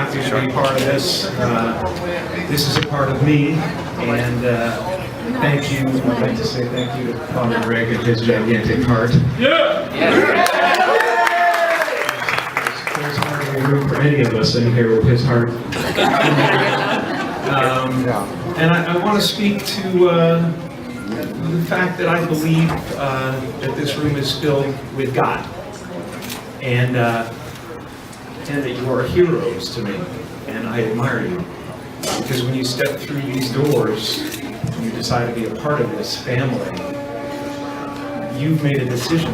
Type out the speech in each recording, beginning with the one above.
happy to be part of this. This is a part of me, and thank you. I'd like to say thank you to Father Greg and his gigantic heart. Yeah! There's hardly room for any of us in here with his heart. And I want to speak to the fact that I believe that this room is filled with God. And that you are heroes to me, and I admire you. Because when you step through these doors, and you decide to be a part of this family, you've made a decision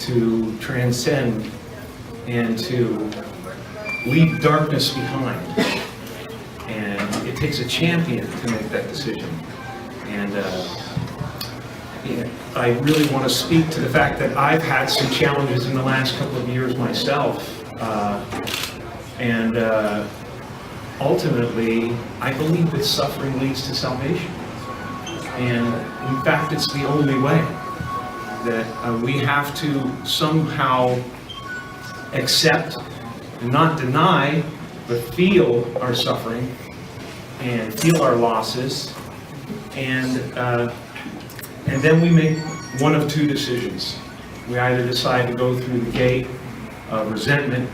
to transcend and to leave darkness behind. And it takes a champion to make that decision. And I really want to speak to the fact that I've had some challenges in the last couple of years myself. Ultimately, I believe that suffering leads to salvation. And in fact, it's the only way. That we have to somehow accept and not deny, but feel our suffering and feel our losses. And then we make one of two decisions. We either decide to go through the gate of resentment,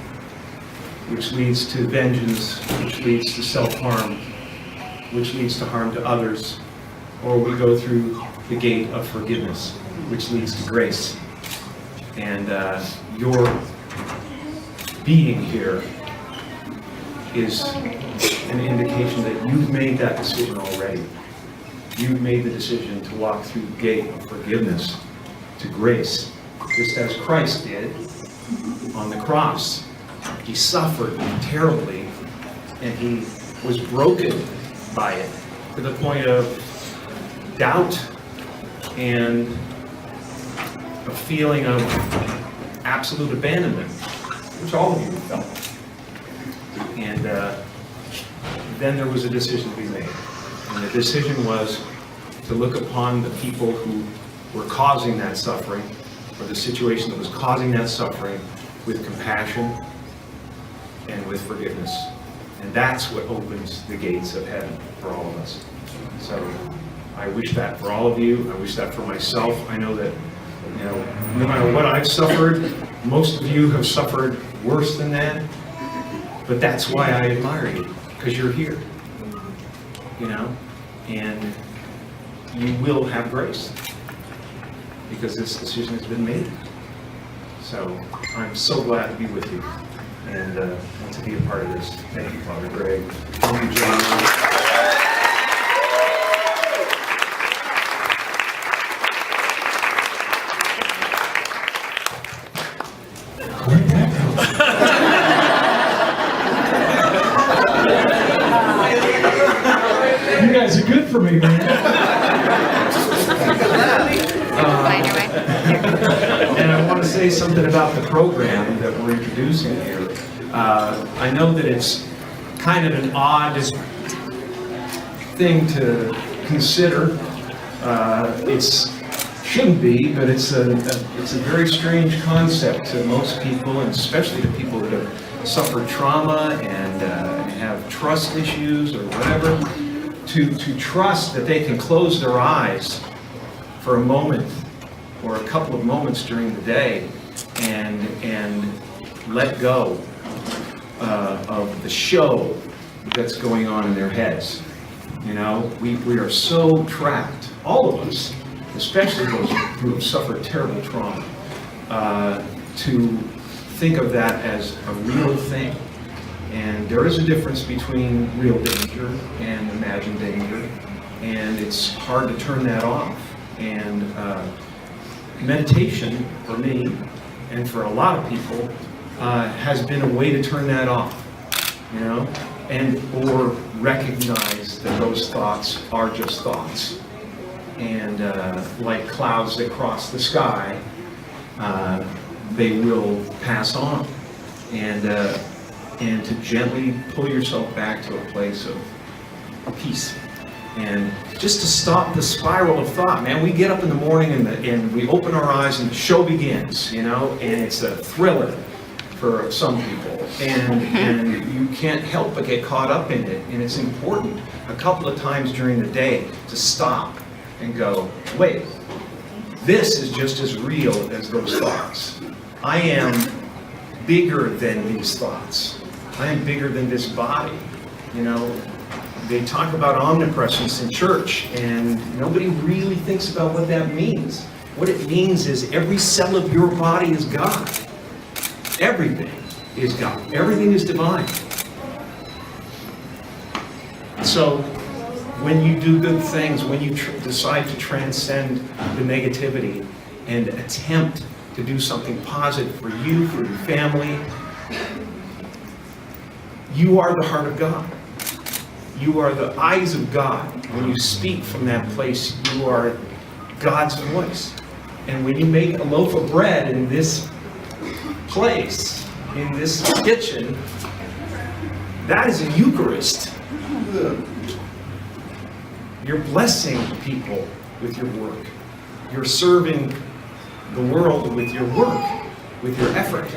which leads to vengeance, which leads to self-harm, which leads to harm to others, or we go through the gate of forgiveness, which leads to grace. And your being here is an indication that you've made that decision already. You've made the decision to walk through the gate of forgiveness to grace, just as Christ did on the cross. He suffered terribly, and he was broken by it to the point of doubt and a feeling of absolute abandonment, which all of you felt. And then there was a decision to be made. And the decision was to look upon the people who were causing that suffering, or the situation that was causing that suffering, with compassion and with forgiveness. And that's what opens the gates of heaven for all of us. So I wish that for all of you. I wish that for myself. I know that, no matter what I've suffered, most of you have suffered worse than that. But that's why I admire you, because you're here. And you will have grace, because this decision has been made. So I'm so glad to be with you and to be a part of this. Thank you, Father Greg. Thank you, John. You guys are good for me, man. And I want to say something about the program that we're introducing here. I know that it's kind of an odd thing to consider. It shouldn't be, but it's a very strange concept to most people, and especially to people that have suffered trauma and have trust issues or whatever. To trust that they can close their eyes for a moment or a couple of moments during the day and let go of the show that's going on in their heads. We are so trapped, all of us, especially those who have suffered terrible trauma, to think of that as a real thing. And there is a difference between real danger and imagined danger, and it's hard to turn that off. And meditation, for me, and for a lot of people, has been a way to turn that off, and or recognize that those thoughts are just thoughts. And like clouds that cross the sky, they will pass on. And to gently pull yourself back to a place of peace. And just to stop the spiral of thought, man. We get up in the morning and we open our eyes and the show begins, and it's a thriller for some people, and you can't help but get caught up in it. And it's important a couple of times during the day to stop and go, wait, this is just as real as those thoughts. I am bigger than these thoughts. I am bigger than this body. You know, they talk about omnipresence in church, and nobody really thinks about what that means. What it means is every cell of your body is God. Everything is God. Everything is divine. So when you do good things, when you decide to transcend the negativity and attempt to do something positive for you, for your family, you are the heart of God. You are the eyes of God. When you speak from that place, you are God's voice. And when you make a loaf of bread in this place, in this kitchen, that is a Eucharist. You're blessing people with your work. You're serving the world with your work, with your effort.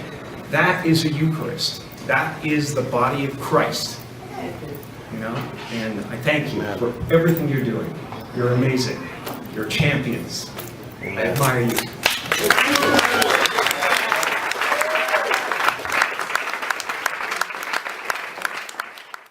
That is a Eucharist. That is the body of Christ. You know? And I thank you for everything you're doing. You're amazing. You're champions. I admire you.